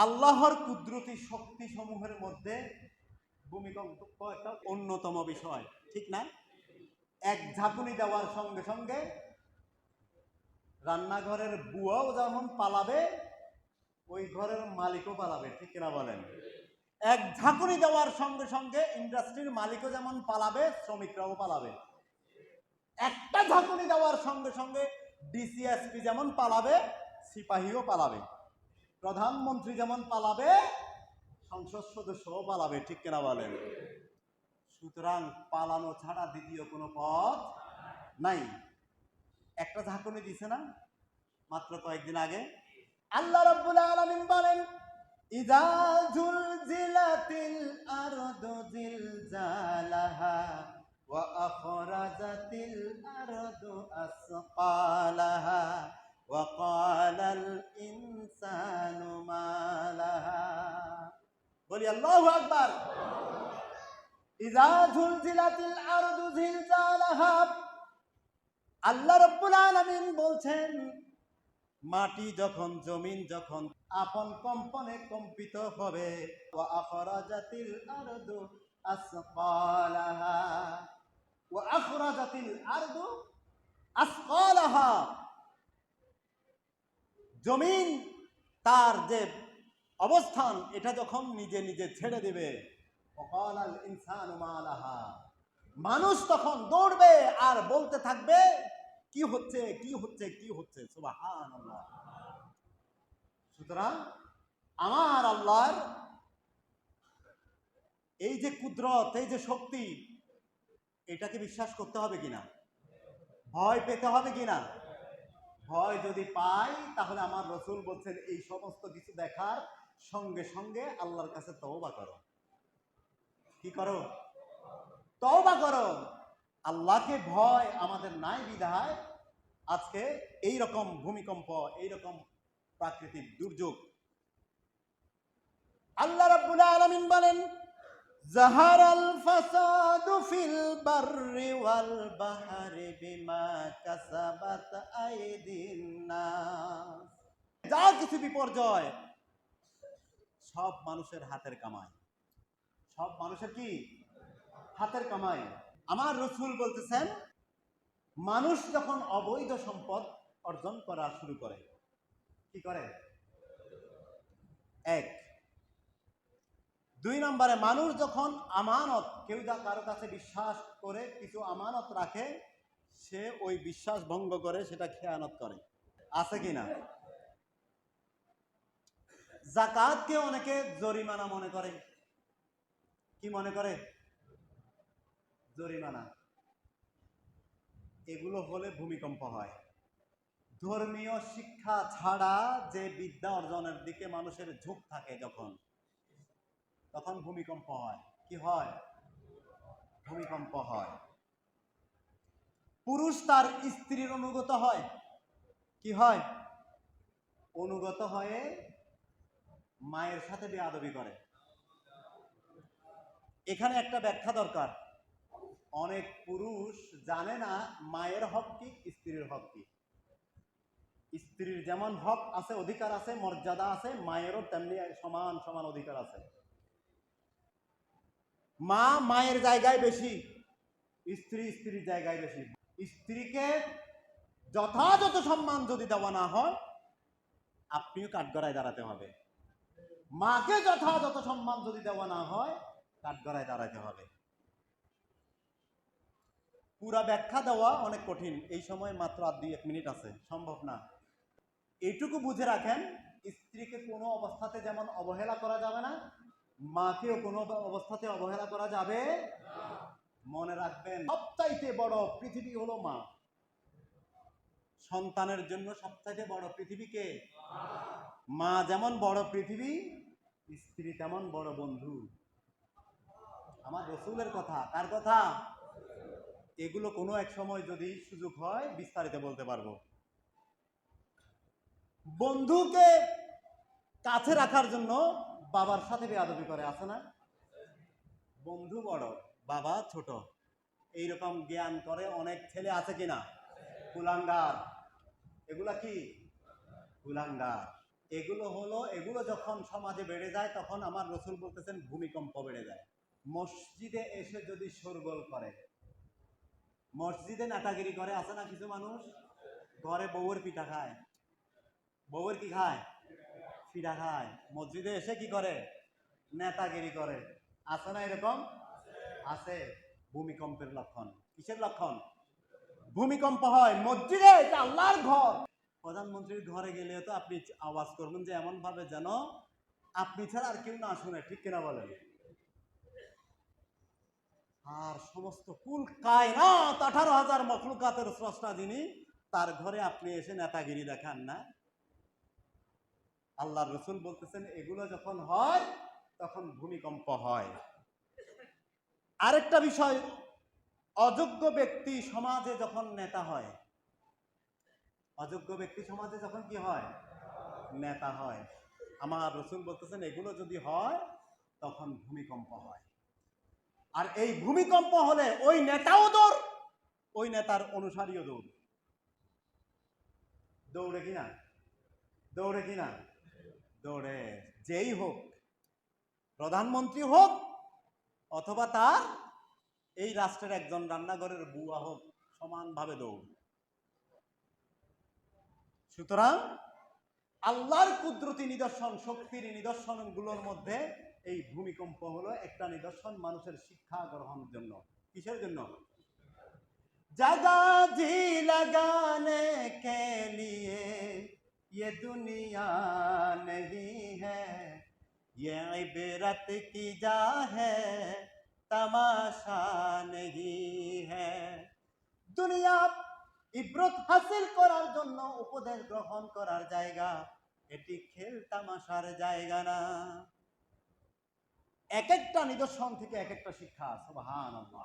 আল্লাহর কুদরতি শক্তি সমূহের মধ্যে ভূমিকম্প একটা অন্যতম বিষয়, ঠিক না? এক ঝাঁকুনি দেওয়ার সঙ্গে সঙ্গে রান্নাঘরের বুয়াও যেমন পালাবে, ওই ঘরের মালিকও পালাবে, ঠিক কিনা বলেন? এক ঝাঁকুনি দেওয়ার সঙ্গে সঙ্গে ইন্ডাস্ট্রির মালিকও যেমন পালাবে, শ্রমিকরাও পালাবে। একটা ঝাঁকুনি দেওয়ার সঙ্গে সঙ্গে ডিসিএসপি যেমন পালাবে, সিপাহীও পালাবে। প্রধানমন্ত্রী যেমন পালাবে, সংসদ সদস্যও পালাবে, ঠিক কিনা বলেন? সুতরাং পালানো ছাড়া দ্বিতীয় কোনো পথ নাই। একটা ঝাঁকুনি দিছে না মাত্র কয়েকদিন আগে? আল্লাহ রাব্বুল আলামিন বলেন, ইযা জুলজিলাতিল আরদু জিলজালাহা ওয়া আখরাজাতিল আরদু আসকালাহা ওয়া ক্বালাল ইনসানু মা লাহা। বলি আল্লাহু আকবার। ইযা জুলজিলাতিল আরদু জিলজালাহা, আল্লাহ রাব্বুল আলামিন বলছেন, মাটি যখন, জমিন যখন আপন কম্পনে কম্পিত হবে, ওয়া আখরাজাতিল আরদু আসকালাহা ওয়া আখরাজাতিল আরদু আসকালাহা, জমিন তার যে অবস্থান এটা যখন নিজে নিজে ছেড়ে দিবে, ওয়াকালাল ইনসানু মা লাহা, মানুষ তখন দৌড়বে আর বলতে থাকবে কি হচ্ছে কি হচ্ছে কি হচ্ছে। সুবহানাল্লাহ। সুতরাং আমার আল্লাহর এই যে কুদরত, এই যে শক্তি, এটাকে বিশ্বাস করতে হবে কিনা? ভয় পেতে হবে কিনা? ভয় যদি পাই তাহলে আমার রাসূল বলছেন এই সমস্ত কিছু দেখার সঙ্গে সঙ্গে আল্লাহর কাছে তওবা করো। কি করো? তওবা করো। আল্লাহকে ভয় আমাদের নাই বিধায় আজকে এই রকম ভূমিকম্প, এই রকম প্রাকৃতিক দুর্যোগ। আল্লাহ রাব্বুল আলামিন বলেন, জাহারাল ফাসাদু ফিল বাররি ওয়াল বাহরি বিমা কাসাবাত আইদিন নাস, যা কিছু বিপর্যয় সব মানুষের হাতের কামাই। সব মানুষের কি? হাতের কামাই। আমার রাসূল বলতেছেন, মানুষ যখন অবৈধ সম্পদ অর্জন করা শুরু করে, কি করে? এক। দুই নম্বরে, মানুষ যখন আমানত, কেউ কারো কাছে বিশ্বাস করে কিছু আমানত রাখে, সে ওই বিশ্বাস ভঙ্গ করে সেটা খেয়ানত করে। আছে কিনা? যাকাতকে অনেকে জরিমানা মনে করে। কি মনে করে? জরিমানা। এগুলো হলে ভূমিকম্প হয়। ধর্মীয় শিক্ষা ছাড়া যে বিদ্যা অর্জনের দিকে মানুষের ঝোঁক থাকে, তখন ভূমিকম্প হয়। কি হয়? ভূমিকম্প হয়। পুরুষ তার স্ত্রীর অনুগত হয়। কি হয়? অনুগত হয়ে মায়ের সাথে বেয়াদবি করে। এখানে একটা ব্যাখ্যা দরকার। অনেক পুরুষ জানে না মায়ের হক কি, স্ত্রীর হক কি। স্ত্রীর যেমন হক আছে, অধিকার আছে, মর্যাদা আছে, মায়েরও তেমনি সমান সমান অধিকার আছে। মা মায়ের জায়গায় বেশি, স্ত্রী স্ত্রীর জায়গায় বেশি। স্ত্রীকে যথাযথ সম্মান যদি দেওয়া না হয়, আপনিও কাঠগড়ায় দাঁড়াতে হবে। মাকে যথাযথ সম্মান যদি দেওয়া না হয়, কাঠগড়ায় দাঁড়াতে হবে। পুরা ব্যাখ্যা দেওয়া অনেক কঠিন, এই সময় মাত্র আর 2-1 মিনিট আছে, সম্ভব না। এইটুকু বুঝে রাখেন, স্ত্রীকে কোনো অবস্থাতে যেমন অবহেলা করা যাবে না, মাকেও কোনো অবস্থাতে অবহেলা করা যাবে না। মনে রাখবেন, সবচাইতে বড় পৃথিবী হলো মা। সন্তানের জন্য সবচাইতে বড় পৃথিবীকে মা। যেমন বড় পৃথিবী, স্ত্রী তেমন বড় বন্ধু। আমার রাসূলের কথা। কার কথা? এগুলো কোনো এক সময় যদি সুযোগ হয় বিস্তারিত বলতে পারবো। বন্ধুকে কাছে রাখার জন্য বাবার সাথে বেয়াদবি করে, আছে না? বন্ধু বড়, বাবা ছোট, এইরকম জ্ঞান করে অনেক ছেলে, আছে কিনা? কুলাঙ্গার। এগুলা কি? কুলাঙ্গার। এগুলো যখন সমাজে বেড়ে যায় তখন আমার রসুল বলতেছেন ভূমিকম্প বেড়ে যায়। মসজিদে এসে যদি শোরগোল করে, মসজিদে নেতাগিরি করে, আছে না কিছু মানুষ ঘরে বউয়ের পিঠা খায়, বউয়ের কি খায়, পিঠা খায়, মসজিদে এসে কি করে, নেতাগিরি করে, আছে না এরকম? আছে। ভূমিকম্পের লক্ষণ। কিসের লক্ষণ? ভূমিকম্প হয় মসজিদে, এটা আল্লাহর ঘর। প্রধানমন্ত্রীর ঘরে গেলে তো আপনি আওয়াজ করবেন যে এমন ভাবে যেন আপনি ছাড়া আর কেউ না শুনে, ঠিক কিনা বলেন? আর সমস্ত কুল কায়নাত 18,000 মখলুকাতের স্রষ্টা যিনি, তার ঘরে আপনি এসে নেতাগিরি দেখান না। আল্লাহর রসুল বলতেছেন এগুলো যখন হয় তখন ভূমিকম্প হয়। আরেকটা বিষয়, অযোগ্য ব্যক্তি সমাজে যখন নেতা হয়, অযোগ্য ব্যক্তি সমাজে যখন কি হয়, নেতা হয়, আমার রসুল বলতেছেন এগুলো যদি হয় তখন ভূমিকম্প হয়। আর এই ভূমিকম্প হলে ওই নেতাও দৌড়, ওই নেতার অনুসারীও দৌড়। দৌড়ে কিনা, দৌড়ে কিনা, দৌড়ে। যেই হোক, প্রধানমন্ত্রী হোক অথবা তার এই রাষ্ট্রের একজন রান্নাঘরের বুয়া হোক, সমানভাবে দৌড়। সুতরাং আল্লাহর কুদরতি নিদর্শন, শক্তির নিদর্শনগুলোর মধ্যে এই ভূমিকম্প হলো একটা নিদর্শন মানুষের শিক্ষা গ্রহণের জন্য। কিসের জন্য? जगह जी लगाने के लिए ये दुनिया नहीं है, ये इबरत की जा है, तमाशा नहीं है। দুনিয়া ইবরত হাসিল করার জন্য, উপদেশ গ্রহণ করার জায়গা, এটি খেল তামাশার জায়গা না। এক একটা নিদর্শন থেকে এক একটা শিক্ষা। সুবহানাল্লাহ।